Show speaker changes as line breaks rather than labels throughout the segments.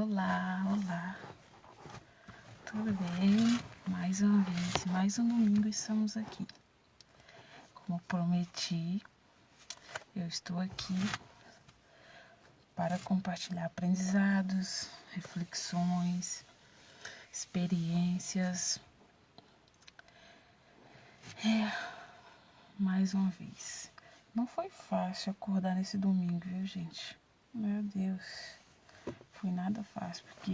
Olá, olá. Tudo bem? Mais uma vez, mais um domingo estamos aqui. Como prometi, eu estou aqui para compartilhar aprendizados, reflexões, experiências. Mais uma vez. Não foi fácil acordar nesse domingo, viu, gente? Meu Deus. Foi nada fácil, porque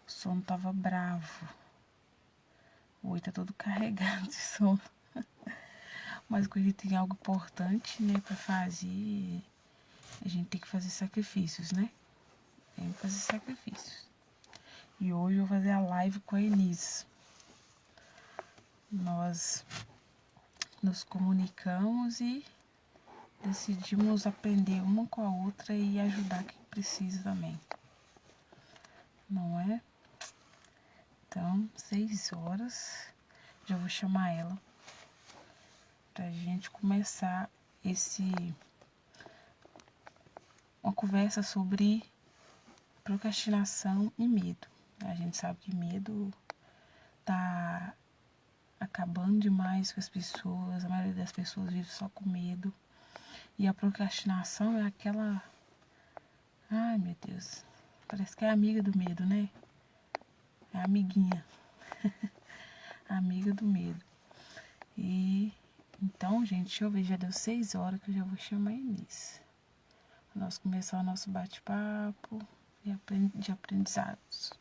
o sono tava bravo. O olho tá todo carregado de sono. Mas quando a gente tem algo importante, né, pra fazer, a gente tem que fazer sacrifícios, né? Tem que fazer sacrifícios. E hoje eu vou fazer a live com a Enis. Nós nos comunicamos e decidimos aprender uma com a outra e ajudar quem precisa também. Não é? Então, 6 horas, já vou chamar ela pra gente começar uma conversa sobre procrastinação e medo. A gente sabe que medo tá acabando demais com as pessoas, a maioria das pessoas vive só com medo. E a procrastinação é aquela... Ai, meu Deus, parece que é amiga do medo, né? É amiguinha. Amiga do medo. E então, gente, deixa eu ver, já deu 6 horas que eu já vou chamar a Enis. Nós começar o nosso bate-papo de aprendizados.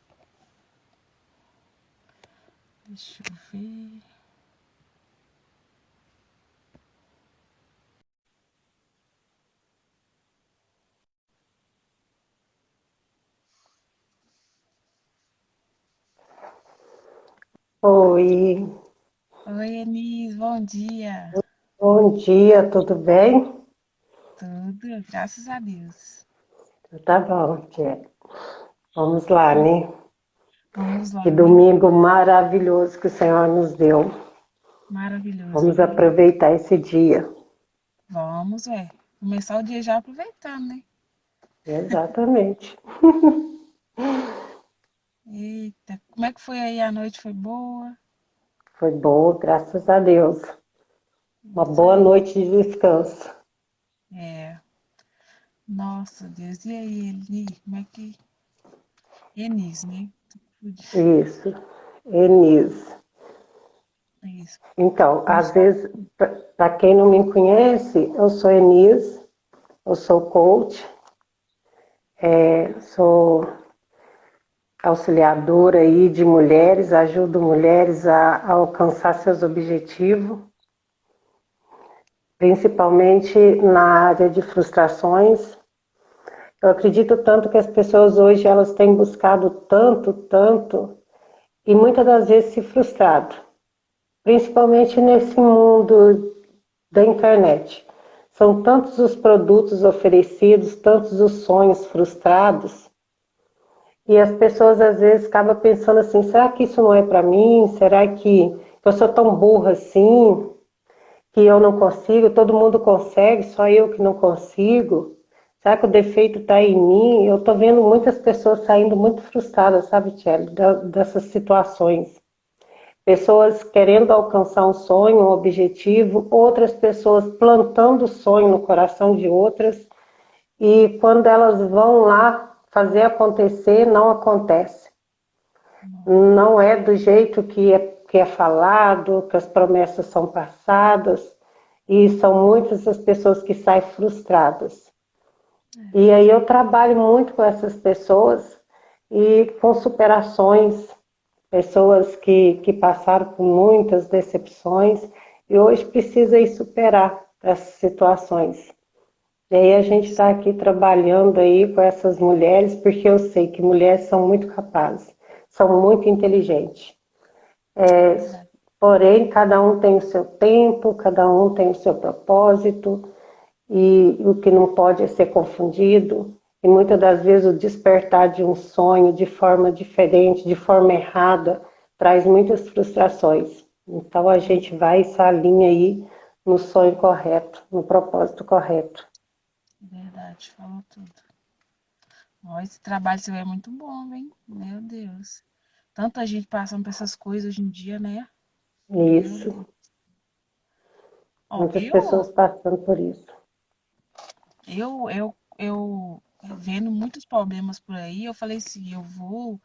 Deixa eu ver.
Oi,
Oi, Enis, bom dia.
bom dia, tudo bem?
Tudo, graças a Deus.
Tá bom, tia. Vamos lá, né?
Vamos lá,
Que
né?
domingo maravilhoso que o Senhor nos deu.
Maravilhoso,
Vamos
viu?
aproveitar esse dia.
Vamos, começar o dia já aproveitando, né?
Exatamente.
Eita, como é que foi aí? A noite foi boa?
Foi boa, graças a Deus. Uma
Isso
boa
aí.
noite de descanso.
É. Nossa, Deus. E aí, Eli? Como é que... Enis, né?
Isso, Enis.
Isso.
Então,
Como
às
está?
vezes, para quem não me conhece, eu sou Enis, eu sou coach, sou auxiliadora aí de mulheres, ajudo mulheres a alcançar seus objetivos, principalmente na área de frustrações. Eu acredito tanto que as pessoas hoje elas têm buscado tanto e muitas das vezes se frustrado, principalmente nesse mundo da internet. São tantos os produtos oferecidos, tantos os sonhos frustrados. E as pessoas às vezes acabam pensando assim, será que isso não é para mim? Será que eu sou tão burra assim, que eu não consigo? Todo mundo consegue, só eu que não consigo? Será que o defeito está em mim? Eu estou vendo muitas pessoas saindo muito frustradas, sabe, Tchelle, dessas situações. Pessoas querendo alcançar um sonho, um objetivo, outras pessoas plantando sonho no coração de outras, e quando elas vão lá fazer acontecer, não acontece. Não é do jeito que é falado, que as promessas são passadas, e são muitas as pessoas que saem frustradas. E aí eu trabalho muito com essas pessoas e com superações, pessoas que passaram por muitas decepções e hoje precisam ir superar essas situações. E aí a gente
Isso.
está aqui trabalhando aí com essas mulheres, porque eu sei que mulheres são muito capazes, são muito inteligentes.
É verdade.
Porém, cada um tem o seu tempo, cada um tem o seu propósito, e o que não pode é ser confundido. E muitas das vezes o despertar de um sonho de forma diferente, de forma errada, traz muitas frustrações. Então a gente vai essa linha aí no sonho correto, no propósito correto.
Verdade, falou tudo. Ó, esse trabalho seu é muito bom, hein? Meu Deus. Tanta gente passando por essas coisas hoje em dia, né? Meu
Isso,
Deus. Ó,
muitas pessoas passando por isso.
eu vendo muitos problemas por aí, eu falei assim, eu vou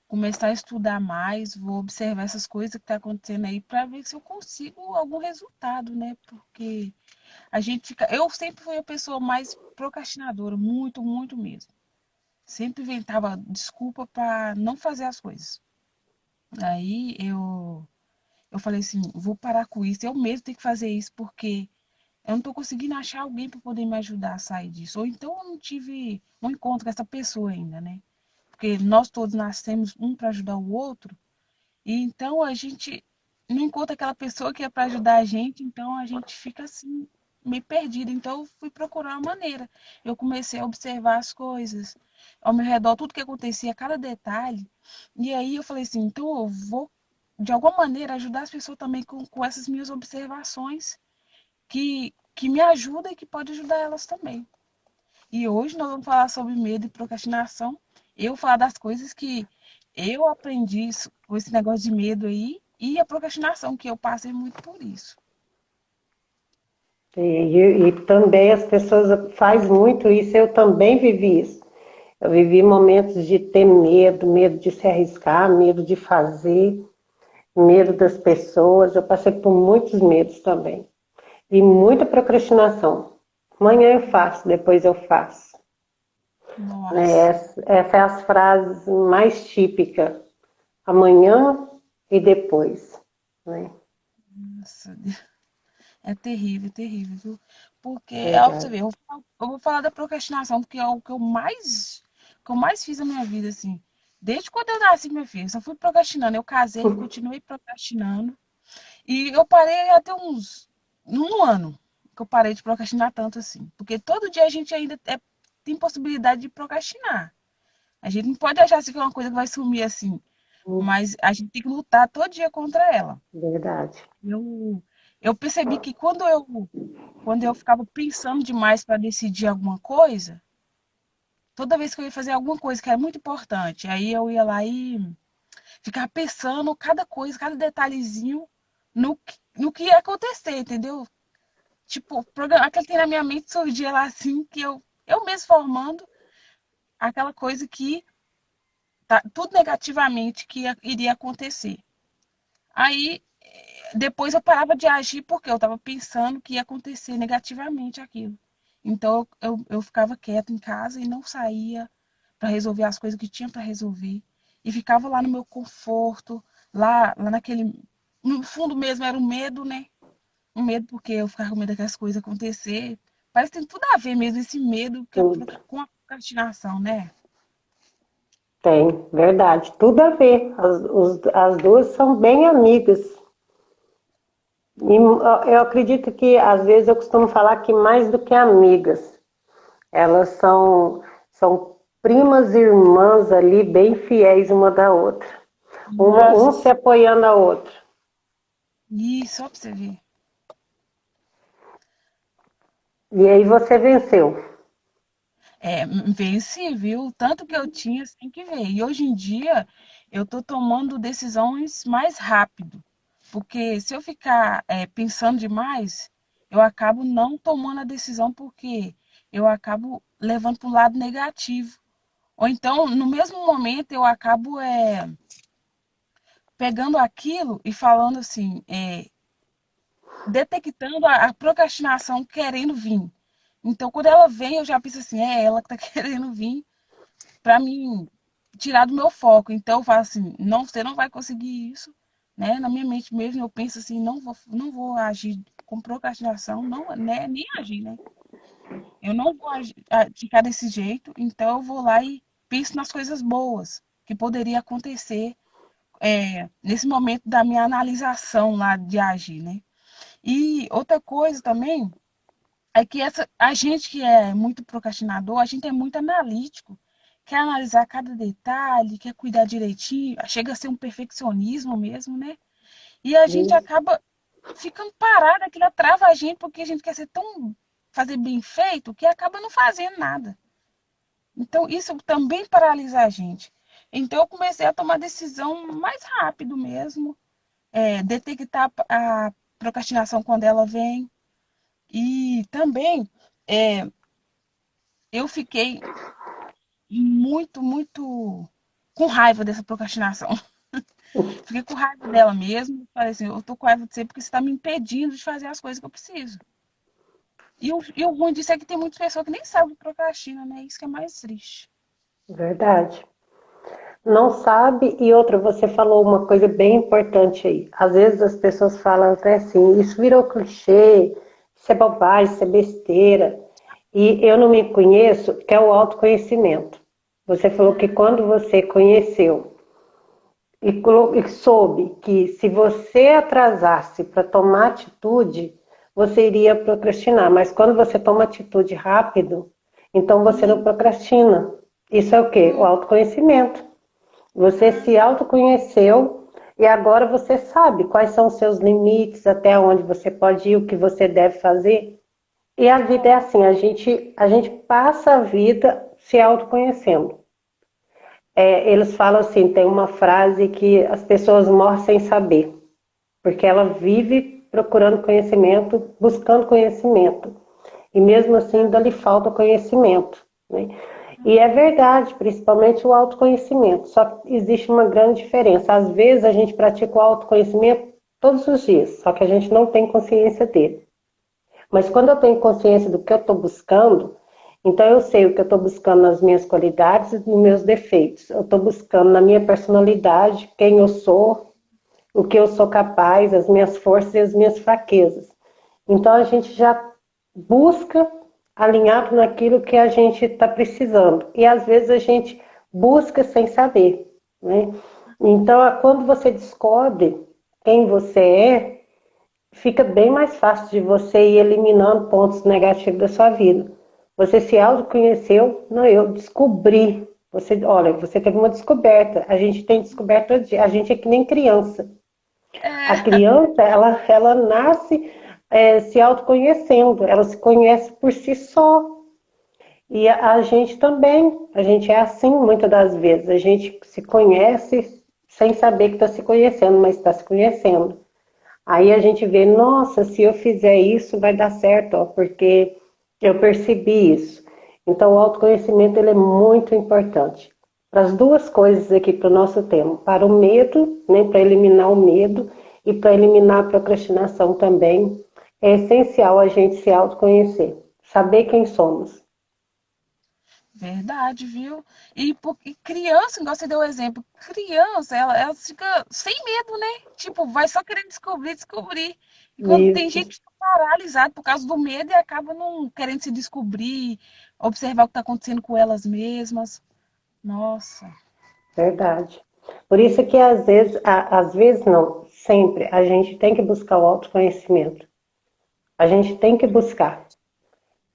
começar a estudar mais, vou observar essas coisas que tá acontecendo aí para ver se eu consigo algum resultado, né? Porque a gente fica, eu sempre fui a pessoa mais procrastinadora, muito, muito mesmo. Sempre inventava desculpa para não fazer as coisas. Aí eu falei assim, vou parar com isso, eu mesmo tenho que fazer isso porque eu não estou conseguindo achar alguém para poder me ajudar a sair disso. Ou então eu não tive um encontro com essa pessoa ainda, né? Porque nós todos nascemos um para ajudar o outro, e então a gente não encontra aquela pessoa que é para ajudar a gente, então a gente fica assim, meio perdido. Então eu fui procurar uma maneira. Eu comecei a observar as coisas ao meu redor, tudo que acontecia, cada detalhe. E aí eu falei assim, então eu vou, de alguma maneira, ajudar as pessoas também com essas minhas observações que me ajuda e que pode ajudar elas também. E hoje nós vamos falar sobre medo e procrastinação. Eu vou falar das coisas que eu aprendi com esse negócio de medo aí e a procrastinação, que eu passei muito por isso.
E também as pessoas fazem muito isso, eu também vivi isso. Eu vivi momentos de ter medo, medo de se arriscar, medo de fazer, medo das pessoas. Eu passei por muitos medos também. E muita procrastinação. Amanhã eu faço, depois eu faço. Né?
Nossa,
Essa é as frases mais típicas. Amanhã e depois. Né?
nossa, é terrível, terrível, viu? Porque, ó, pra você
Verdade.
ver, eu vou falar da procrastinação, porque é o que eu mais fiz na minha vida, assim. Desde quando eu nasci, minha filha, só fui procrastinando. Eu casei, continuei procrastinando. E eu parei até um ano que eu parei de procrastinar tanto assim. Porque todo dia a gente ainda tem possibilidade de procrastinar. A gente não pode achar assim que é uma coisa que vai sumir assim. Mas a gente tem que lutar todo dia contra ela.
Verdade.
Eu, eu percebi que quando eu ficava pensando demais para decidir alguma coisa, toda vez que eu ia fazer alguma coisa que era muito importante, aí eu ia lá e ficava pensando cada coisa, cada detalhezinho no que ia acontecer, entendeu? Tipo, aquele que tem na minha mente surgia lá assim, que eu mesmo formando aquela coisa que tá tudo negativamente que iria acontecer. Aí depois eu parava de agir porque eu estava pensando que ia acontecer negativamente aquilo. Então eu ficava quieta em casa e não saía para resolver as coisas que tinha para resolver. E ficava lá no meu conforto, lá naquele. No fundo mesmo era o medo, né? Um medo porque eu ficava com medo daquelas coisas acontecer. Parece que tem tudo a ver mesmo esse medo
Tudo.
com a procrastinação, né?
Tem, verdade. Tudo a ver. As duas são bem amigas. E eu acredito que, às vezes, eu costumo falar que mais do que amigas, elas são primas e irmãs ali, bem fiéis uma da outra. Um se
Nossa,
apoiando a outra.
isso, só pra você ver.
E aí você venceu.
É, venci, viu? Tanto que eu tinha, você tem que ver. E hoje em dia eu tô tomando decisões mais rápido. Porque se eu ficar pensando demais, eu acabo não tomando a decisão porque eu acabo levando para o lado negativo. Ou então, no mesmo momento, eu acabo pegando aquilo e falando assim, detectando a procrastinação querendo vir. Então, quando ela vem, eu já penso assim, é ela que tá querendo vir para mim tirar do meu foco. Então, eu falo assim, não, você não vai conseguir isso, né? Na minha mente mesmo, eu penso assim, não vou agir com procrastinação, não, né? Nem agir, né? Eu não vou ficar desse jeito, então eu vou lá e penso nas coisas boas que poderia acontecer nesse momento da minha analisação lá de agir, né? E outra coisa também é que a gente que é muito procrastinador, a gente é muito analítico, quer analisar cada detalhe, quer cuidar direitinho, chega a ser um perfeccionismo mesmo, né? E a gente
Isso.
acaba ficando parado, aquilo trava a gente porque a gente quer ser tão fazer bem feito que acaba não fazendo nada. Então, isso também paralisa a gente. Então, eu comecei a tomar decisão mais rápido mesmo, detectar a procrastinação quando ela vem. E também é, eu fiquei muito com raiva dessa procrastinação. Fiquei com raiva dela mesmo. Falei assim, eu tô com raiva de você porque você está me impedindo de fazer as coisas que eu preciso. E o ruim disso é que tem muitas pessoas que nem sabem que procrastina, né? Isso que é mais triste.
Verdade. Não sabe, e outra, você falou uma coisa bem importante aí. Às vezes as pessoas falam até assim, isso virou clichê, isso é bobagem, isso é besteira. E eu não me conheço, que é o autoconhecimento. Você falou que quando você conheceu e soube que se você atrasasse para tomar atitude, você iria procrastinar. Mas quando você toma atitude rápido, então você não
E,
procrastina. Isso é o quê? O autoconhecimento. Você se autoconheceu e agora você sabe quais são os seus limites, até onde você pode ir, o que você deve fazer. E a vida é assim, a gente passa a vida se autoconhecendo. Eles falam assim, tem uma frase que as pessoas morrem sem saber, porque ela vive procurando conhecimento, buscando conhecimento. E mesmo assim ainda lhe falta conhecimento. Né? E é verdade, principalmente o autoconhecimento. Só que existe uma grande diferença. Às vezes a gente pratica o autoconhecimento todos os dias, só que a gente não tem consciência dele. Mas quando eu tenho consciência do que eu estou buscando, então eu sei o que eu estou buscando nas minhas qualidades e nos meus defeitos. Eu estou buscando na minha personalidade quem eu sou, o que eu sou capaz, as minhas forças e as minhas fraquezas. Então a gente já busca alinhado naquilo que a gente está precisando. E às vezes a gente busca sem saber. Né? Então, quando você descobre quem você é, fica bem mais fácil de você ir eliminando pontos negativos da sua vida. Você se autoconheceu, não, eu descobri. Você, olha, você teve uma descoberta. A gente tem descoberta, a gente é que nem criança. A
é,
criança, ela nasce se autoconhecendo, ela se conhece por si só. E a gente também, a gente é assim muitas das vezes, a gente se conhece sem saber que está se conhecendo, mas está se conhecendo. Aí a gente vê, nossa, se eu fizer isso vai dar certo, ó, porque eu percebi isso. Então o autoconhecimento ele é muito importante. Para as duas coisas aqui para o nosso tema, para o medo, né, para eliminar o medo e para eliminar a procrastinação também, é essencial a gente se autoconhecer, saber quem somos.
verdade, viu? E criança, igual você deu o exemplo, criança, ela fica sem medo, né? Tipo, vai só querendo descobrir, descobrir. E quando tem
Isso,
gente que fica paralisada por causa do medo e acaba não querendo se descobrir, observar o que está acontecendo com elas mesmas. Nossa,
verdade. Por isso que às vezes não, sempre, a gente tem que buscar o autoconhecimento. A gente tem que buscar.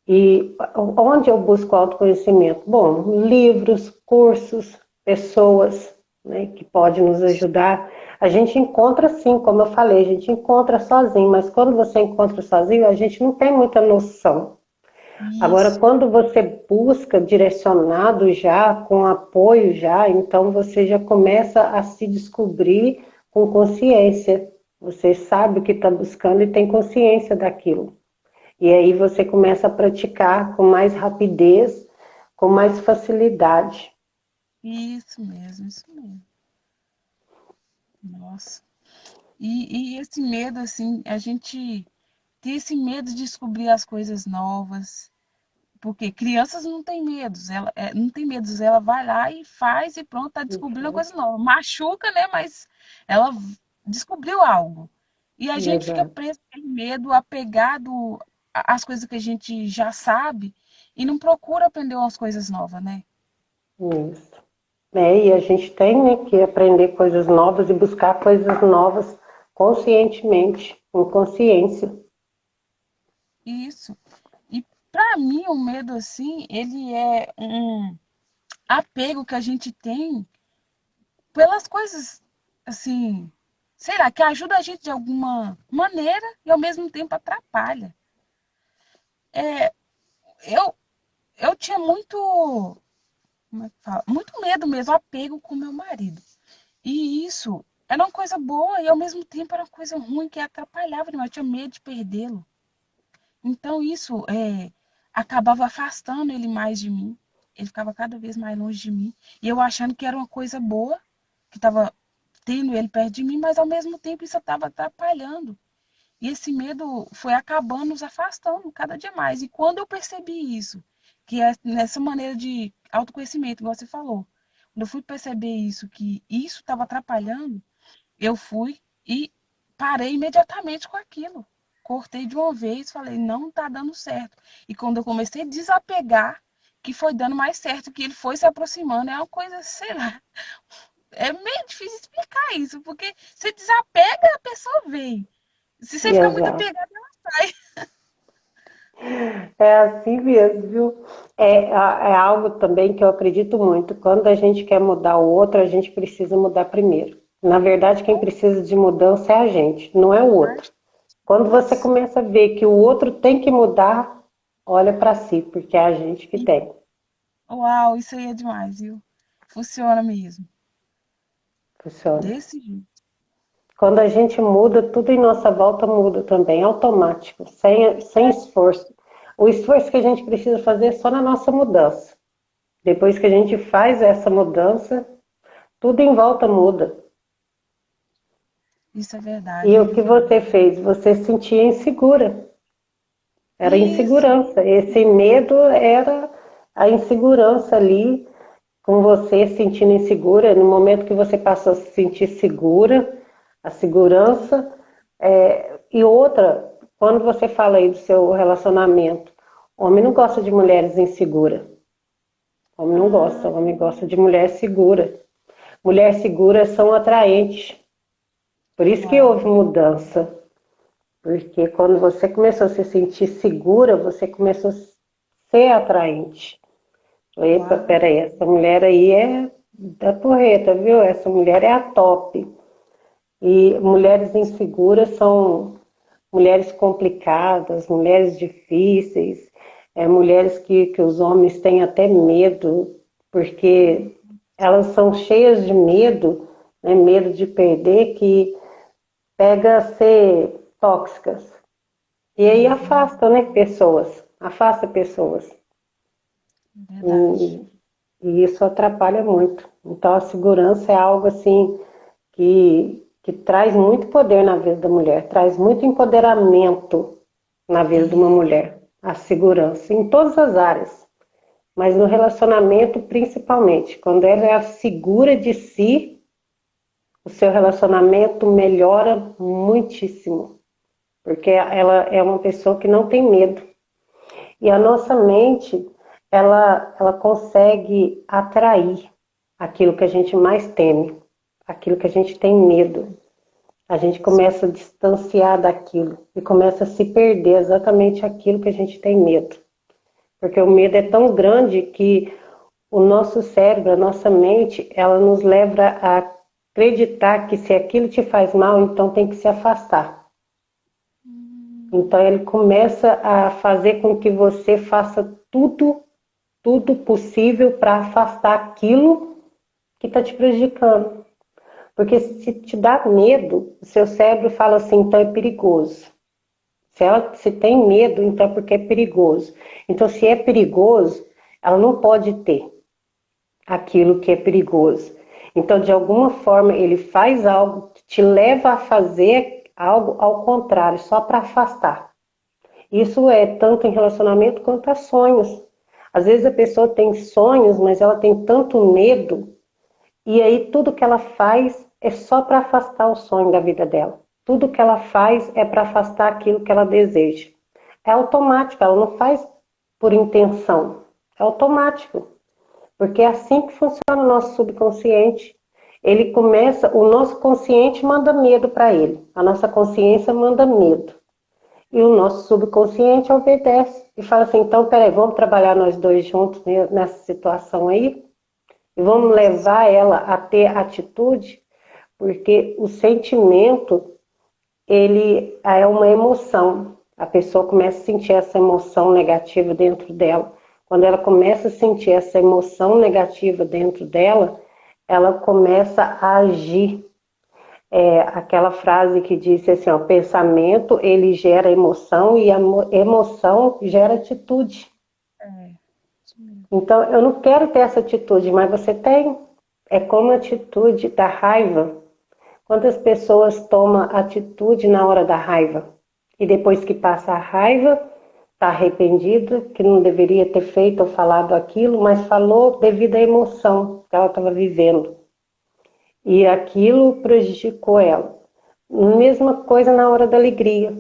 E onde eu busco autoconhecimento? Bom, livros, cursos, pessoas, né, que podem nos ajudar. A gente encontra sim, como eu falei, a gente encontra sozinho, mas quando você encontra sozinho, a gente não tem muita noção. Agora,
isso.
quando você busca direcionado já, com apoio já, então você já começa a se descobrir com consciência. Você sabe o que está buscando e tem consciência daquilo. E aí você começa a praticar com mais rapidez, com mais facilidade.
Isso mesmo, isso mesmo. Nossa. E esse medo, assim, a gente tem esse medo de descobrir as coisas novas. Porque crianças não têm medos, não tem medos, ela vai lá e faz e pronto, tá descobrindo uma coisa nova. Machuca, né? Mas ela descobriu algo. E a gente fica
Exato.
preso com medo, apegado às coisas que a gente já sabe e não procura aprender umas coisas novas, né?
Isso. E a gente tem, né, que aprender coisas novas e buscar coisas novas conscientemente, com consciência.
Isso. E para mim o medo assim, ele é um apego que a gente tem pelas coisas assim, sei lá, que ajuda a gente de alguma maneira e ao mesmo tempo atrapalha. É, eu, eu tinha muito. como é que fala? Muito medo mesmo, apego com meu marido. E isso era uma coisa boa e ao mesmo tempo era uma coisa ruim que atrapalhava demais. Eu tinha medo de perdê-lo. Então isso acabava afastando ele mais de mim. Ele ficava cada vez mais longe de mim. E eu achando que era uma coisa boa, que estava tendo ele perto de mim, mas ao mesmo tempo isso estava atrapalhando. E esse medo foi acabando, nos afastando cada dia mais. E quando eu percebi isso, que é nessa maneira de autoconhecimento, igual você falou, quando eu fui perceber isso, que isso estava atrapalhando, eu fui e parei imediatamente com aquilo. Cortei de uma vez, falei, não está dando certo. E quando eu comecei a desapegar, que foi dando mais certo, que ele foi se aproximando, é uma coisa, sei lá, é meio difícil explicar isso, porque você desapega, a pessoa vem. Se você ficar muito
Exato.
apegado, ela sai.
É assim mesmo, viu? É algo também que eu acredito muito. Quando a gente quer mudar o outro, a gente precisa mudar primeiro. Na verdade, quem precisa de mudança é a gente, não é o outro. Quando você
Isso.
começa a ver que o outro tem que mudar, olha para si, porque é a gente que
E,
tem.
uau, isso aí é demais, viu? Funciona mesmo.
Funciona.
Desse jeito.
Quando a gente muda, tudo em nossa volta muda também, automático, sem esforço. O esforço que a gente precisa fazer é só na nossa mudança. Depois que a gente faz essa mudança, tudo em volta muda.
Isso é verdade
E o que
mesmo.
você fez? Você se sentia insegura. Era
Isso.
insegurança. Esse medo era a insegurança ali, com você se sentindo insegura. No momento que você passou a se sentir segura, a segurança. E outra, quando você fala aí do seu relacionamento, homem não gosta de mulheres inseguras. Homem não gosta,
Ah,
homem gosta de mulher segura. Mulheres seguras são atraentes. Por isso que
uau.
houve mudança. Porque quando você começou a se sentir segura, você começou a ser atraente. Epa,
Uau.
peraí, essa mulher aí é da porreta, viu? Essa mulher é a top. E mulheres inseguras são mulheres complicadas, mulheres difíceis, mulheres que os homens têm até medo, porque elas são cheias de medo, né? Medo de perder, que pega a ser tóxicas. E aí
Uhum,
afasta, né, pessoas, afasta pessoas.
verdade.
E, e isso atrapalha muito. Então a segurança é algo assim que traz muito poder na vida da mulher, traz muito empoderamento na vida de uma
É,
mulher. A segurança, em todas as áreas, mas no relacionamento principalmente. Quando ela é segura de si, o seu relacionamento melhora muitíssimo, porque ela é uma pessoa que não tem medo. E a nossa mente, ela consegue atrair aquilo que a gente mais teme, aquilo que a gente tem medo. A gente começa a distanciar daquilo e começa a se perder exatamente aquilo que a gente tem medo. Porque o medo é tão grande que o nosso cérebro, a nossa mente, ela nos leva a acreditar que se aquilo te faz mal, então tem que se afastar. Então ele começa a fazer com que você faça tudo possível para afastar aquilo que está te prejudicando. Porque se te dá medo, o seu cérebro fala assim, então é perigoso. Se tem medo, então é porque é perigoso. Então, se é perigoso, ela não pode ter aquilo que é perigoso. Então, de alguma forma, ele faz algo que te leva a fazer algo ao contrário, só para afastar. Isso é tanto em relacionamento quanto a sonhos. Às vezes a pessoa tem sonhos, mas ela tem tanto medo, e aí tudo que ela faz é só para afastar o sonho da vida dela. Tudo que ela faz é para afastar aquilo que ela deseja. É automático, ela não faz por intenção. É automático, porque é assim que funciona o nosso subconsciente. Ele começa, o nosso consciente manda medo para ele, a nossa consciência manda medo. E o nosso subconsciente obedece e fala assim, então, peraí, vamos trabalhar nós dois juntos nessa situação aí? E vamos
isso.
levar ela a ter atitude, porque o sentimento, ele é uma emoção. A pessoa começa a sentir essa emoção negativa dentro dela. quando ela começa a sentir essa emoção negativa dentro dela, ela começa a agir. Aquela frase que disse assim, ó, pensamento ele gera emoção e a emoção gera atitude.
É, isso mesmo.
Então eu não quero ter essa atitude, mas você tem. É como a atitude da raiva. Quantas pessoas tomam atitude na hora da raiva e depois que passa a raiva está arrependida, que não deveria ter feito ou falado aquilo, mas falou devido à emoção que ela estava vivendo. E aquilo prejudicou ela. Mesma coisa na hora da alegria.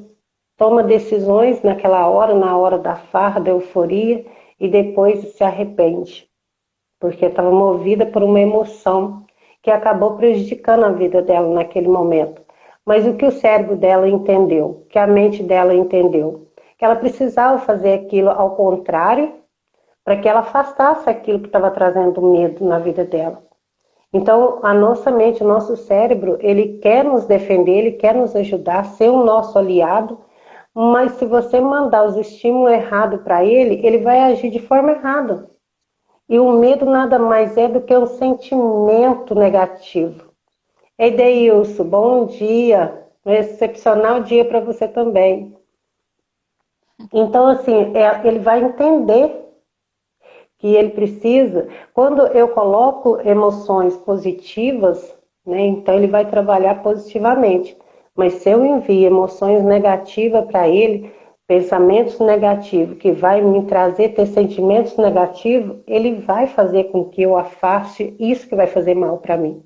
Toma decisões naquela hora, na hora da farra, da euforia, e depois se arrepende. Porque estava movida por uma emoção que acabou prejudicando a vida dela naquele momento. Mas o que o cérebro dela entendeu, que a mente dela entendeu, que ela precisava fazer aquilo ao contrário, para que ela afastasse aquilo que estava trazendo medo na vida dela. Então, a nossa mente, o nosso cérebro, ele quer nos defender, ele quer nos ajudar, ser o nosso aliado, mas se você mandar os estímulos errados para ele, ele vai agir de forma errada. E o medo nada mais é do que um sentimento negativo. Edeilson, bom dia. Um excepcional dia para você também. Então, assim, ele vai entender que ele precisa. Quando eu coloco emoções positivas, né, então ele vai trabalhar positivamente. Mas se eu envio emoções negativas para ele, pensamentos negativos, que vai me trazer ter sentimentos negativos, ele vai fazer com que eu afaste isso que vai fazer mal para mim.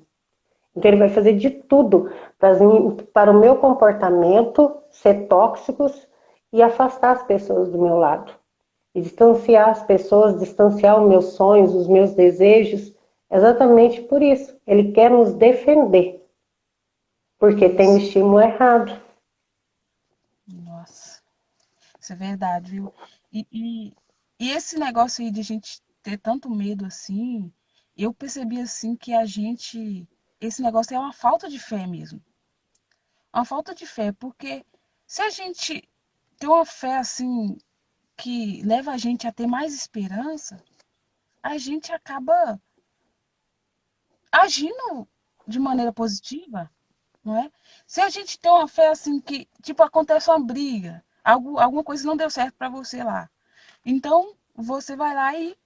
Então ele vai fazer de tudo para o meu comportamento ser tóxicos e afastar as pessoas do meu lado. E distanciar as pessoas, distanciar os meus sonhos, os meus desejos, exatamente por isso. Ele quer nos defender, porque tem o
Isso.
estímulo errado.
Nossa, isso é verdade, viu? E, e, e esse negócio aí de a gente ter tanto medo assim, eu percebi assim que esse negócio é uma falta de fé mesmo. Uma falta de fé, porque se a gente tem uma fé assim que leva a gente a ter mais esperança, a gente acaba agindo de maneira positiva, não é? Se a gente tem uma fé assim que, tipo, acontece uma briga, alguma coisa não deu certo para você lá. Então, você vai lá e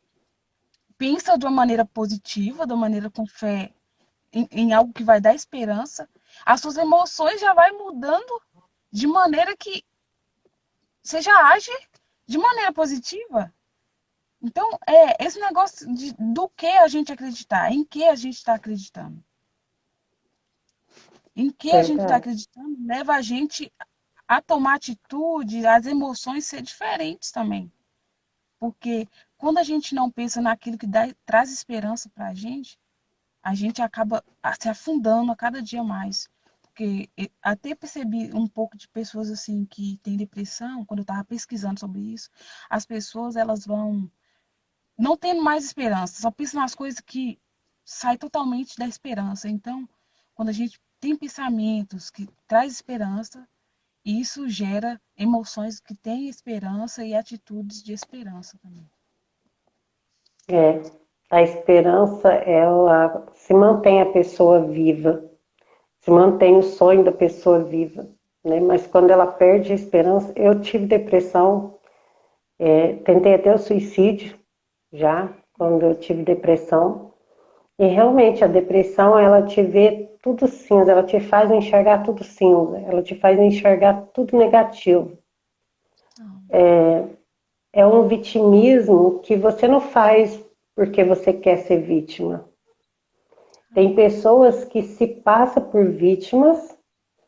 pensa de uma maneira positiva, de uma maneira com fé em algo que vai dar esperança, as suas emoções já vai mudando de maneira que você já age de maneira positiva. Então, esse negócio do que a gente acreditar, em que a gente está acreditando. Em que a gente está
Verdade.
acreditando leva a gente a tomar atitude, as emoções ser diferentes também. Porque quando a gente não pensa naquilo que traz esperança para a gente acaba se afundando a cada dia mais. Porque até percebi um pouco de pessoas assim que têm depressão, quando eu estava pesquisando sobre isso, as pessoas elas vão não tendo mais esperança, só pensam nas coisas que saem totalmente da esperança. Então, quando a gente tem pensamentos que traz esperança, isso gera emoções que têm esperança e atitudes de esperança também.
É, a esperança, ela se mantém a pessoa viva, se mantém o sonho da pessoa viva, né? Mas quando ela perde a esperança, eu tive depressão, tentei até o suicídio já, quando eu tive depressão, e realmente a depressão, ela te vê tudo cinza, ela te faz enxergar tudo cinza, ela te faz enxergar tudo negativo. É um vitimismo que você não faz porque você quer ser vítima. Tem pessoas que se passam por vítimas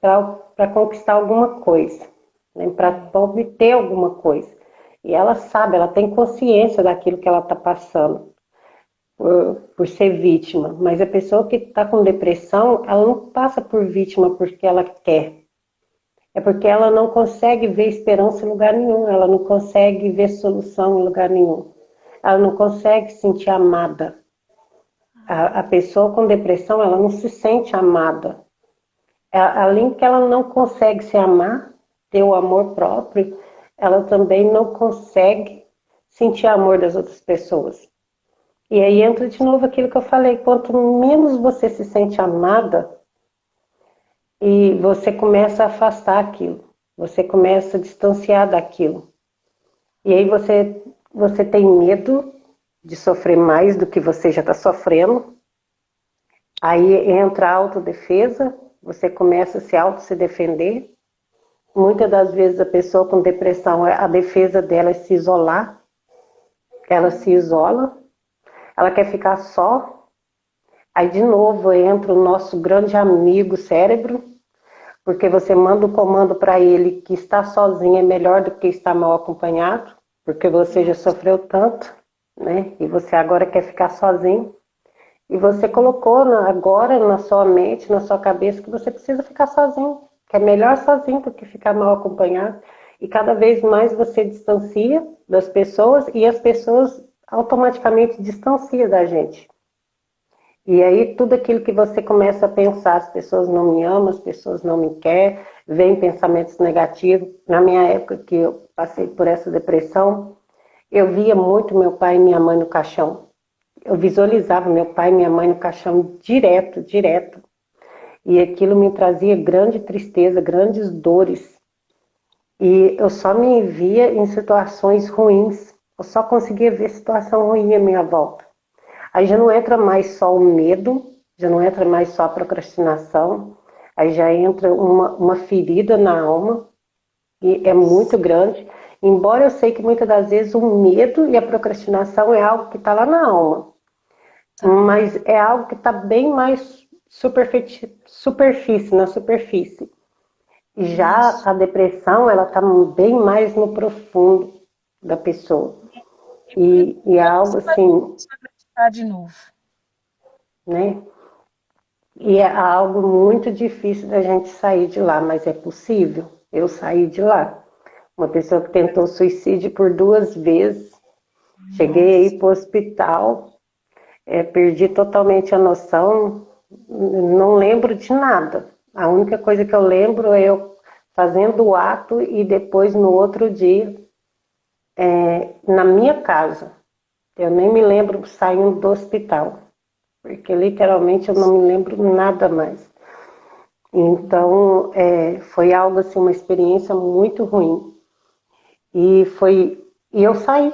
para conquistar alguma coisa, né? Para obter alguma coisa. E ela sabe, ela tem consciência daquilo que ela está passando por ser vítima. Mas a pessoa que está com depressão, ela não passa por vítima porque ela quer. É porque ela não consegue ver esperança em lugar nenhum, ela não consegue ver solução em lugar nenhum. Ela não consegue se sentir amada. A pessoa com depressão, ela não se sente amada. Além que ela não consegue se amar, ter o amor próprio, ela também não consegue sentir amor das outras pessoas. E aí entra de novo aquilo que eu falei, quanto menos você se sente amada, e você começa a afastar aquilo, você começa a distanciar daquilo. E aí você tem medo de sofrer mais do que você já está sofrendo. Aí entra a autodefesa, você começa a se defender. Muitas das vezes a pessoa com depressão, a defesa dela é se isolar, ela se isola, ela quer ficar só. Aí de novo entra o nosso grande amigo cérebro, porque você manda o comando para ele que estar sozinho é melhor do que estar mal acompanhado, porque você já sofreu tanto, né? E você agora quer ficar sozinho. E você colocou agora na sua mente, na sua cabeça, que você precisa ficar sozinho, que é melhor sozinho do que ficar mal acompanhado. E cada vez mais você distancia das pessoas e as pessoas automaticamente distanciam da gente. E aí tudo aquilo que você começa a pensar, as pessoas não me amam, as pessoas não me querem, vem pensamentos negativos. Na minha época que eu passei por essa depressão, eu via muito meu pai e minha mãe no caixão. Eu visualizava meu pai e minha mãe no caixão direto, direto. E aquilo me trazia grande tristeza, grandes dores. E eu só me via em situações ruins. Eu só conseguia ver situação ruim à minha volta. Aí já não entra mais só o medo, já não entra mais só a procrastinação, aí já entra uma ferida na alma, e é muito grande. Embora eu sei que muitas das vezes o medo e a procrastinação é algo que está lá na alma, mas é algo que está bem mais na superfície. E já a depressão, ela está bem mais no profundo da pessoa. E é algo assim,
Acreditar de novo.
né? E é algo muito difícil da gente sair de lá, mas é possível. Eu saí de lá. Uma pessoa que tentou suicídio por 2 vezes. Cheguei aí para o hospital, perdi totalmente a noção, não lembro de nada. A única coisa que eu lembro é eu fazendo o ato e depois no outro dia, na minha casa. Eu nem me lembro saindo do hospital, porque literalmente eu não me lembro nada mais. Então, foi algo assim, uma experiência muito ruim. E eu saí.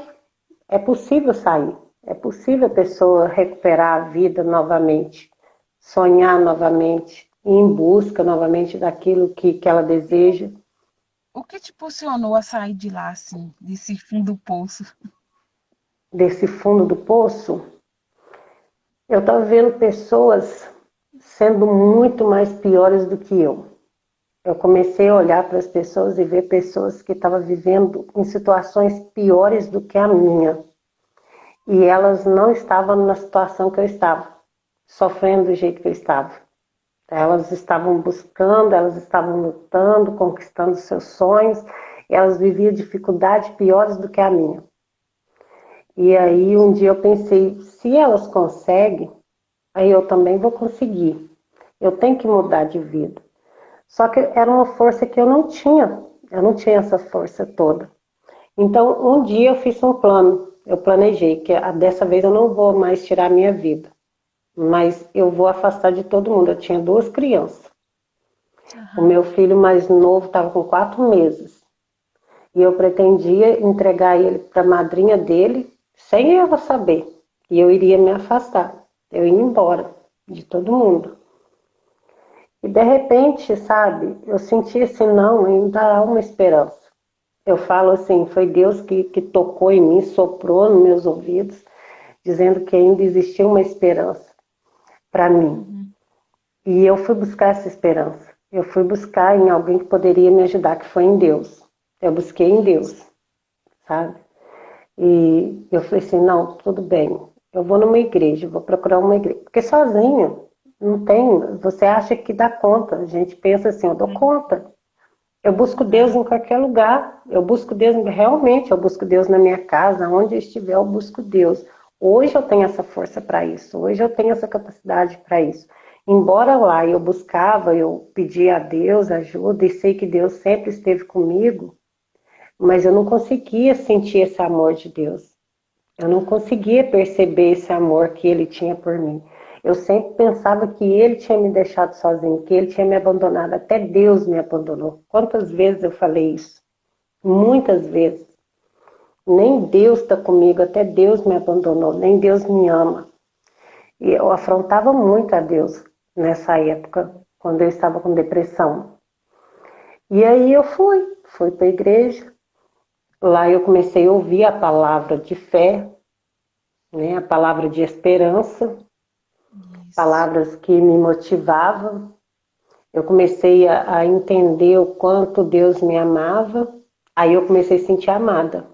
É possível sair. É possível a pessoa recuperar a vida novamente, sonhar novamente, ir em busca novamente daquilo que ela deseja.
O que te impulsionou a sair de lá, assim, desse fundo do poço?
Desse fundo do poço, eu estava vendo pessoas sendo muito mais piores do que eu. Eu comecei a olhar para as pessoas e ver pessoas que estavam vivendo em situações piores do que a minha. E elas não estavam na situação que eu estava, sofrendo do jeito que eu estava. Elas estavam buscando, elas estavam lutando, conquistando seus sonhos, e elas viviam dificuldades piores do que a minha. E aí um dia eu pensei, se elas conseguem, aí eu também vou conseguir. Eu tenho que mudar de vida. Só que era uma força que eu não tinha essa força toda. Então, um dia eu fiz um plano, eu planejei que dessa vez eu não vou mais tirar a minha vida, mas eu vou afastar de todo mundo. Eu tinha 2 crianças. O meu filho mais novo estava com 4 meses. E eu pretendia entregar ele para a madrinha dele, sem ela saber. E eu iria me afastar, eu ia embora de todo mundo. E de repente, sabe, eu senti assim, não, ainda há uma esperança. Eu falo assim, foi Deus que tocou em mim, soprou nos meus ouvidos, dizendo que ainda existia uma esperança para mim. E eu fui buscar essa esperança. Eu fui buscar em alguém que poderia me ajudar, que foi em Deus. Eu busquei em Deus, sabe? E eu falei assim, não, tudo bem, eu vou numa igreja, vou procurar uma igreja. Porque sozinho, não tem, você acha que dá conta. A gente pensa assim, eu dou conta. Eu busco Deus em qualquer lugar. Eu busco Deus, realmente, eu busco Deus na minha casa, onde eu estiver, eu busco Deus. Hoje eu tenho essa força para isso. Hoje eu tenho essa capacidade para isso. Embora lá eu buscava, eu pedia a Deus ajuda e sei que Deus sempre esteve comigo, mas eu não conseguia sentir esse amor de Deus. Eu não conseguia perceber esse amor que ele tinha por mim. Eu sempre pensava que ele tinha me deixado sozinho, que ele tinha me abandonado. Até Deus me abandonou. Quantas vezes eu falei isso? Muitas vezes. Nem Deus está comigo, até Deus me abandonou, nem Deus me ama. E eu afrontava muito a Deus nessa época, quando eu estava com depressão. E aí eu fui para a igreja. Lá eu comecei a ouvir a palavra de fé, né, a palavra de esperança,
Isso.
palavras que me motivavam. Eu comecei a entender o quanto Deus me amava. Aí eu comecei a sentir amada.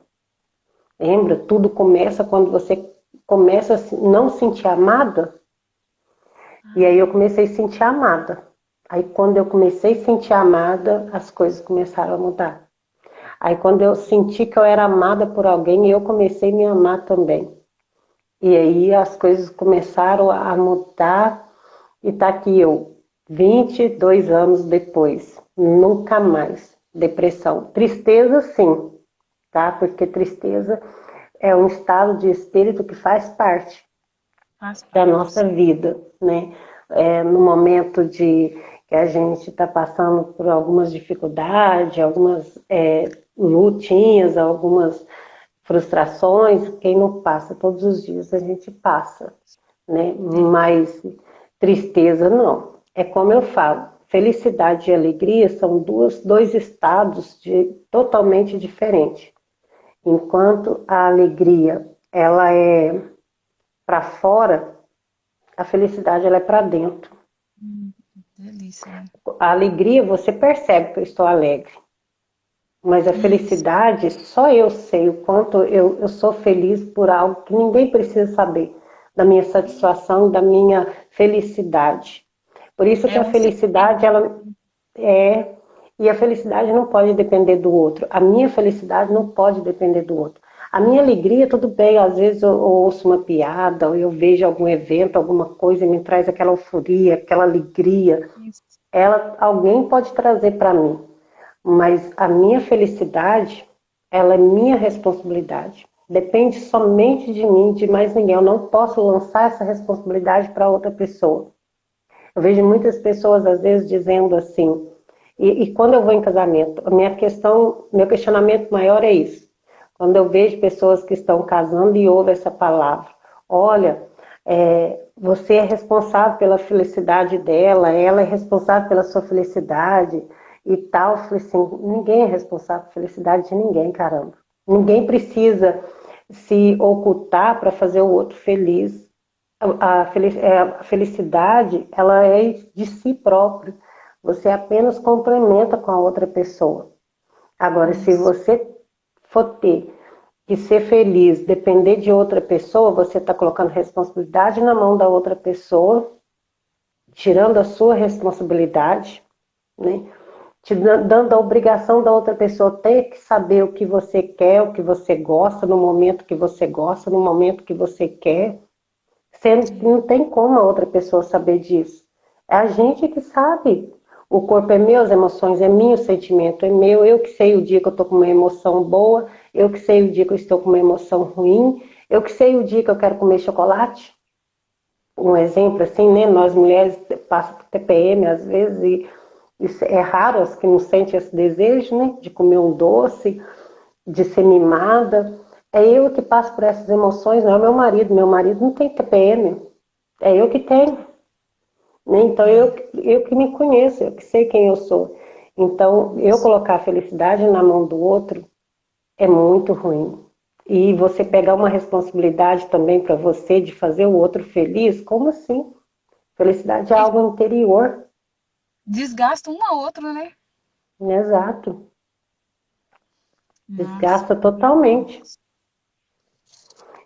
Lembra? Tudo começa quando você começa a não sentir amada. E aí eu comecei a sentir amada. Aí quando eu comecei a sentir amada, as coisas começaram a mudar. Aí quando eu senti que eu era amada por alguém, eu comecei a me amar também. E aí as coisas começaram a mudar e tá aqui eu, 22 anos depois, nunca mais depressão. Tristeza sim, tá? Porque tristeza é um estado de espírito que faz parte
Faz
da
parte.
nossa vida, né? No momento de que a gente está passando por algumas dificuldades, algumas lutinhas, algumas frustrações, quem não passa todos os dias a gente passa, né?
Sim.
Mas tristeza não. É como eu falo, felicidade e alegria são dois estados totalmente diferentes. Enquanto a alegria ela é para fora, a felicidade ela é para dentro.
Delícia, né?
A alegria você percebe que eu estou alegre, mas a
Isso.
felicidade só eu sei o quanto eu sou feliz por algo que ninguém precisa saber, da minha satisfação, da minha felicidade. Por isso que
É
a
um sentimento.
felicidade ela é e a felicidade não pode depender do outro. A minha felicidade não pode depender do outro. A minha alegria, tudo bem, às vezes eu ouço uma piada, ou eu vejo algum evento, alguma coisa e me traz aquela euforia, aquela alegria.
Isso.
Alguém pode trazer para mim, mas a minha felicidade, ela é minha responsabilidade. Depende somente de mim, de mais ninguém. Eu não posso lançar essa responsabilidade para outra pessoa. Eu vejo muitas pessoas às vezes dizendo assim, e quando eu vou em casamento, meu questionamento maior é isso. Quando eu vejo pessoas que estão casando e ouvem essa palavra, olha, você é responsável pela felicidade dela, ela é responsável pela sua felicidade e tal. Eu falei assim, ninguém é responsável pela felicidade de ninguém, caramba. Ninguém precisa se ocultar para fazer o outro feliz. A felicidade, ela é de si próprio. Você apenas complementa com a outra pessoa. Agora, se
Isso.
você for ter que ser feliz, depender de outra pessoa, você está colocando responsabilidade na mão da outra pessoa, tirando a sua responsabilidade, né? Te dando a obrigação da outra pessoa ter que saber o que você quer, o que você gosta, no momento que você gosta, no momento que você quer. Sendo que
Sim.
não tem como a outra pessoa saber disso. É a gente que sabe. O corpo é meu, as emoções é minha, o sentimento é meu. Eu que sei o dia que eu estou com uma emoção boa, eu que sei o dia que eu estou com uma emoção ruim, eu que sei o dia que eu quero comer chocolate. Um exemplo assim, né? Nós mulheres passamos por TPM às vezes e isso é raro as que não sentem esse desejo, né? De comer um doce, de ser mimada. É eu que passo por essas emoções, não é o meu marido. Meu marido não tem TPM. É eu que tenho, né? Então
É.
eu que me conheço, eu que sei quem eu sou. Então eu
Isso.
colocar a felicidade na mão do outro é muito ruim. E você pegar uma responsabilidade também para você de fazer o outro feliz, como assim? Felicidade é
E
algo interior,
desgasta um ao outro, né?
né? Exato.
Nossa,
Desgasta
meu
totalmente.
Deus.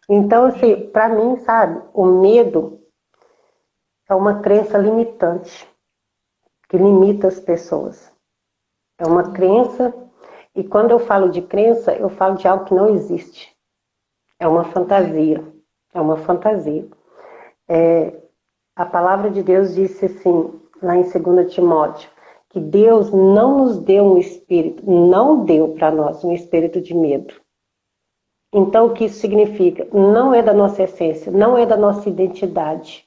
Então, assim,
E
para mim, sabe, o medo é uma crença limitante, que limita as pessoas. É uma crença, e quando eu falo de crença, eu falo de algo que não existe. É uma
é,
fantasia. É uma fantasia. A palavra de Deus disse assim, lá em 2 Timóteo, que Deus não nos deu um espírito, não deu para nós um espírito de medo. Então, o que isso significa? Não é da nossa essência, não é da nossa identidade.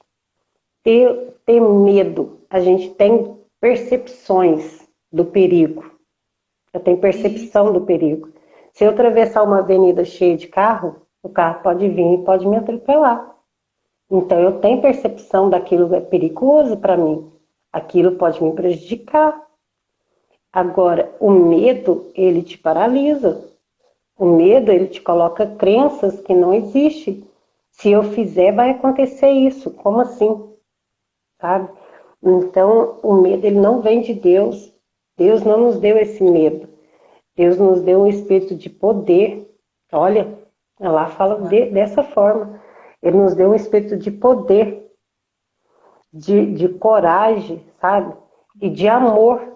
Ter medo, a gente tem percepções do perigo. Eu tenho
E
percepção do perigo. Se eu atravessar uma avenida cheia de carro, o carro pode vir e pode me atropelar. Então eu tenho percepção daquilo que é perigoso para mim. Aquilo pode me prejudicar. Agora, o medo, ele te paralisa. O medo, ele te coloca crenças que não existem. Se eu fizer, vai acontecer isso. Como assim? Sabe? Então, o medo, ele não vem de Deus. Deus não nos deu esse medo. Deus nos deu um espírito de poder. Olha, ela fala dessa forma. Ele nos deu um espírito de poder, de coragem, sabe? E de amor.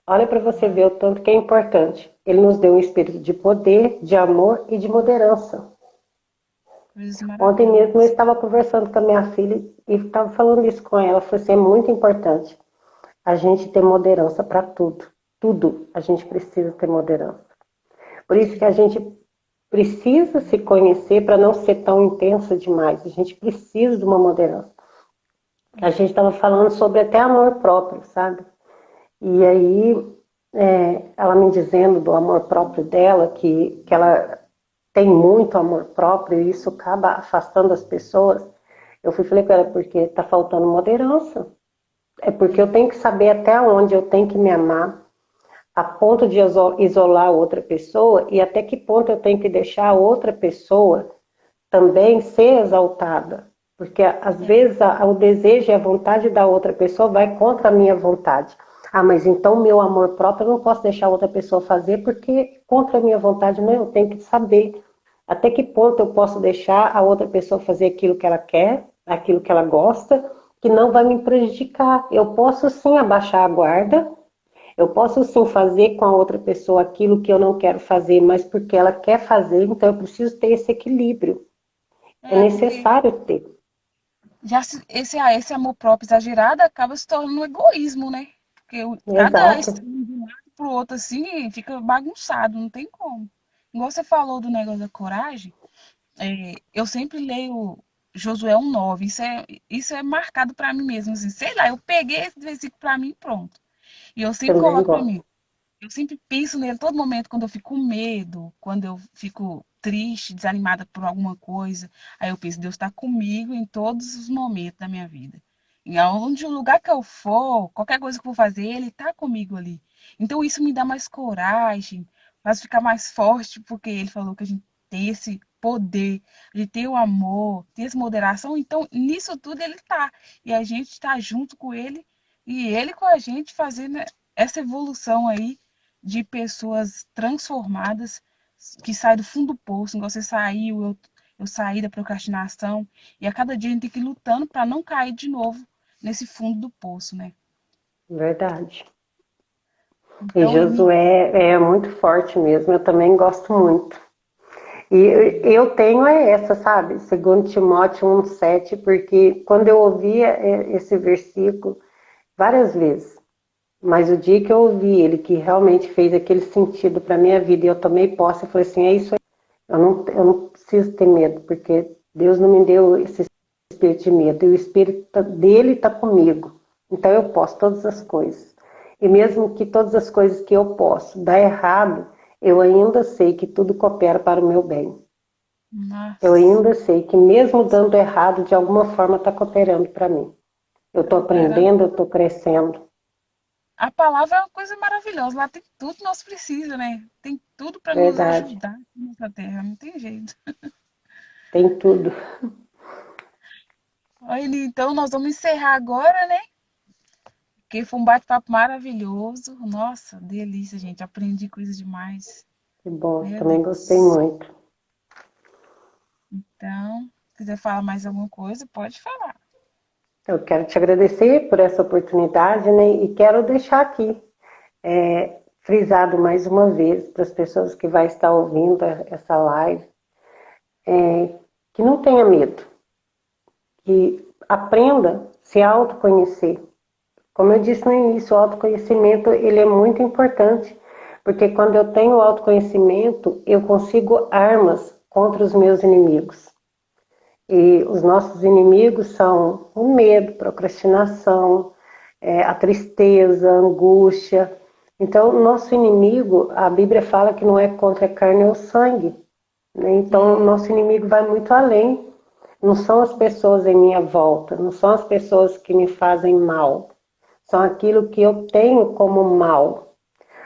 Olha para você ver o tanto que é importante. Ele nos deu um espírito de poder, de amor e de moderança.
coisas
Ontem mesmo eu
maravilhosas.
estava conversando com a minha filha e estava falando isso com ela. Falei assim, é muito importante a gente ter moderança para tudo. Tudo a gente precisa ter moderança. Por isso que a gente precisa se conhecer para não ser tão intensa demais. A gente precisa de uma moderança. A gente estava falando sobre até amor próprio, sabe? E aí, ela me dizendo do amor próprio dela, que ela tem muito amor próprio e isso acaba afastando as pessoas. Eu falei com ela, porque está faltando moderança. É porque eu tenho que saber até onde eu tenho que me amar, a ponto de isolar outra pessoa e até que ponto eu tenho que deixar a outra pessoa também ser exaltada. Porque às vezes o desejo e a vontade da outra pessoa vai contra a minha vontade. Ah, mas então meu amor próprio eu não posso deixar outra pessoa fazer porque contra a minha vontade não, eu tenho que saber até que ponto eu posso deixar a outra pessoa fazer aquilo que ela quer, aquilo que ela gosta, que não vai me prejudicar. Eu posso sim abaixar a guarda, eu posso sim fazer com a outra pessoa aquilo que eu não quero fazer, mas porque ela quer fazer, então eu preciso ter esse equilíbrio. É
Porque
necessário ter.
esse amor próprio exagerado acaba se tornando um egoísmo, né? Porque cada
Exato.
extremo de um lado pro outro, assim, fica bagunçado, não tem como. Igual você falou do negócio da coragem, eu sempre leio Josué 1:9. Isso é marcado para mim mesmo, assim, sei lá, eu peguei esse versículo para mim e pronto. E eu sempre
Também
coloco para
gosto.
mim. Eu sempre penso nele todo momento, quando eu fico com medo, quando eu fico triste, desanimada por alguma coisa. Aí eu penso, Deus está comigo em todos os momentos da minha vida. Em onde o lugar que eu for, qualquer coisa que eu vou fazer, Ele está comigo ali. Então isso me dá mais coragem, faz ficar mais forte, porque Ele falou que a gente tem esse poder, de ter o amor, ter essa moderação. Então nisso tudo Ele está. E a gente está junto com Ele e Ele com a gente fazendo essa evolução aí de pessoas transformadas que saem do fundo do poço, igual você saiu, eu saí da procrastinação, e a cada dia a gente tem que ir lutando para não cair de novo nesse fundo do poço, né?
Verdade. E
Então,
Josué é muito forte mesmo, eu também gosto muito. E eu tenho essa, sabe? Segundo Timóteo 1,7, porque quando eu ouvia esse versículo várias vezes, mas o dia que eu ouvi ele, que realmente fez aquele sentido para minha vida, e eu tomei posse, eu falei assim, é isso aí. Eu não preciso ter medo, porque Deus não me deu esse espírito de medo, e o espírito dele está comigo. Então eu posso todas as coisas. E mesmo que todas as coisas que eu posso dar errado, eu ainda sei que tudo coopera para o meu bem. Eu
nossa,
ainda sei que mesmo dando errado, de alguma forma está cooperando para mim. Eu estou
cooperando.
aprendendo, eu estou crescendo.
A palavra é uma coisa maravilhosa, lá tem tudo que nós precisamos, né? Tem tudo para nos
Verdade.
ajudar nessa terra, não tem jeito.
Tem tudo.
Olha, então nós vamos encerrar agora, né? Porque foi um bate-papo maravilhoso. Nossa, delícia, gente. Aprendi coisas demais.
Que bom.
Meu
Também gostei
Deus.
muito.
Então, se quiser falar mais alguma coisa, pode falar.
Eu quero te agradecer por essa oportunidade, né? E quero deixar aqui frisado mais uma vez para as pessoas que vai estar ouvindo essa live, que não tenha medo, que aprenda a se autoconhecer. Como eu disse no início, o autoconhecimento ele é muito importante, porque quando eu tenho autoconhecimento, eu consigo armas contra os meus inimigos. E os nossos inimigos são o medo, procrastinação, a tristeza, a angústia. Então, o nosso inimigo, a Bíblia fala que não é contra a carne ou sangue, né? Então, o nosso inimigo vai muito além. Não são as pessoas em minha volta, não são as pessoas que me fazem mal, são aquilo que eu tenho como mal.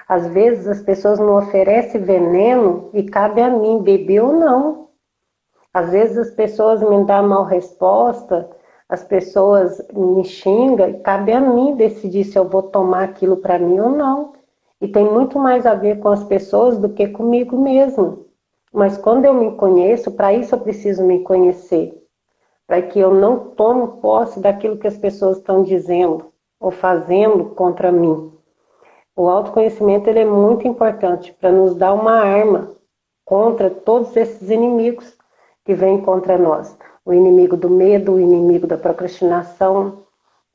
Às vezes as pessoas me oferecem veneno e cabe a mim beber ou não. Às vezes as pessoas me dão mal resposta, as pessoas me xingam e cabe a mim decidir se eu vou tomar aquilo para mim ou não. E tem muito mais a ver com as pessoas do que comigo mesmo. Mas quando eu me conheço, para isso eu preciso me conhecer, para que eu não tome posse daquilo que as pessoas estão dizendo ou fazendo contra mim. O autoconhecimento ele é muito importante para nos dar uma arma contra todos esses inimigos que vêm contra nós. O inimigo do medo, o inimigo da procrastinação,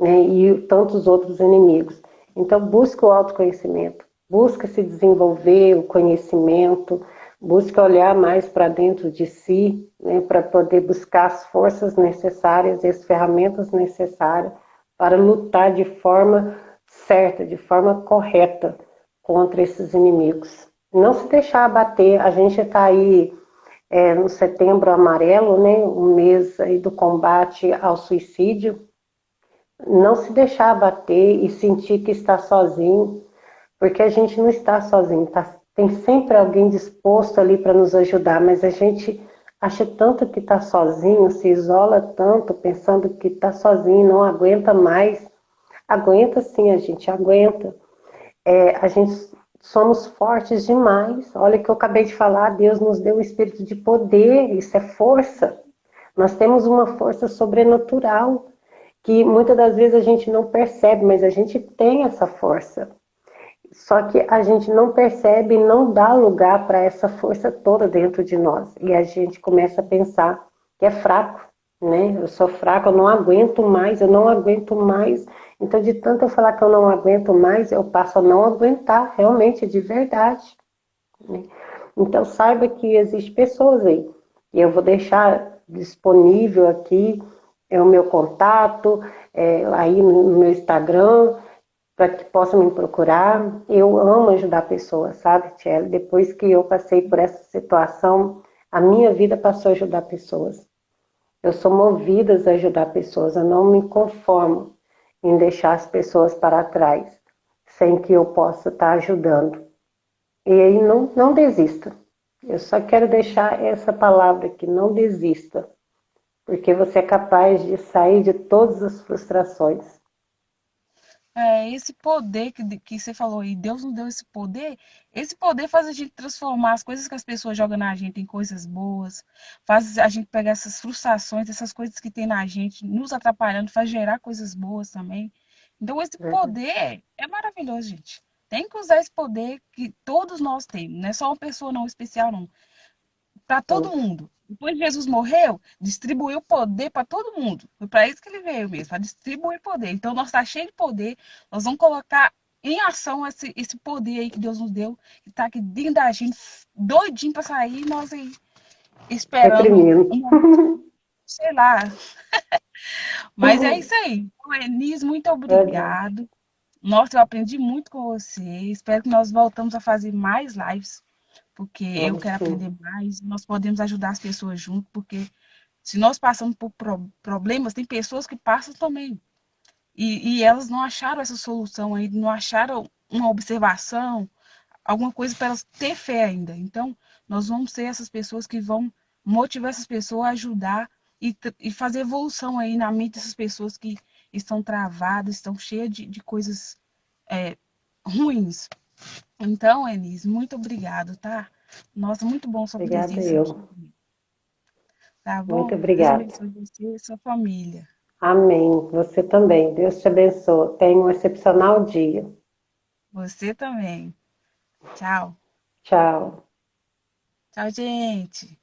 né, e tantos outros inimigos. Então, busque o autoconhecimento, busque se desenvolver o conhecimento, busque olhar mais para dentro de si, né, para poder buscar as forças necessárias e as ferramentas necessárias para lutar de forma certa, de forma correta contra esses inimigos. Não se deixar abater, a gente está aí no Setembro Amarelo, né, um mês aí do combate ao suicídio. Não se deixar abater e sentir que está sozinho, porque a gente não está sozinho, tem sempre alguém disposto ali para nos ajudar, mas a gente acha tanto que está sozinho, se isola tanto, pensando que está sozinho, não aguenta mais. Aguenta sim, a gente aguenta. A gente somos fortes demais. Olha o que eu acabei de falar, Deus nos deu o espírito de poder, isso é força. Nós temos uma força sobrenatural que muitas das vezes a gente não percebe, mas a gente tem essa força. Só que a gente não percebe e não dá lugar para essa força toda dentro de nós. E a gente começa a pensar que é fraco, né? Eu sou fraco, eu não aguento mais, eu não aguento mais. Então, de tanto eu falar que eu não aguento mais, eu passo a não aguentar, realmente, de verdade, né? Então, saiba que existem pessoas aí. E eu vou deixar disponível aqui o meu contato, aí no meu Instagram, para que possa me procurar. Eu amo ajudar pessoas, sabe, Tchelle? Depois que eu passei por essa situação, a minha vida passou a ajudar pessoas. Eu sou movida a ajudar pessoas, eu não me conformo em deixar as pessoas para trás, sem que eu possa estar ajudando. E aí não desista. Eu só quero deixar essa palavra aqui, não desista, porque você é capaz de sair de todas as frustrações.
Esse poder que você falou aí, Deus nos deu esse poder faz a gente transformar as coisas que as pessoas jogam na gente em coisas boas, faz a gente pegar essas frustrações, essas coisas que tem na gente, nos atrapalhando, faz gerar coisas boas também. Então, esse
Verdade.
poder é maravilhoso, gente. Tem que usar esse poder que todos nós temos, não é só uma pessoa não especial, não, para todo mundo. Depois de Jesus morreu, distribuiu poder para todo mundo. Foi para isso que ele veio mesmo, para distribuir poder. Então, nós está cheio de poder, nós vamos colocar em ação esse poder aí que Deus nos deu, que está aqui dentro da gente, doidinho para sair, e nós aí esperando,
Reprimindo.
sei lá. Mas é isso aí. Então, Enis, muito
Verdade.
obrigado. Nossa, eu aprendi muito com você. Espero que nós voltamos a fazer mais lives, porque eu
Vamos
quero
sim.
aprender mais. Nós podemos ajudar as pessoas junto, porque se nós passamos por problemas, tem pessoas que passam também. E elas não acharam essa solução ainda, não acharam uma observação, alguma coisa para elas ter fé ainda. Então, nós vamos ser essas pessoas que vão motivar essas pessoas a ajudar e fazer evolução aí na mente dessas pessoas que estão travadas, estão cheias de coisas ruins. Então, Enis, muito obrigado, tá? Nossa, muito bom sua
Obrigada
presença aqui,
eu.
tá
Muito
bom? Deus
obrigada.
abençoe você e sua família.
Amém. Você também. Deus te abençoe. Tenha um excepcional dia.
Você também. Tchau.
Tchau.
Tchau, gente.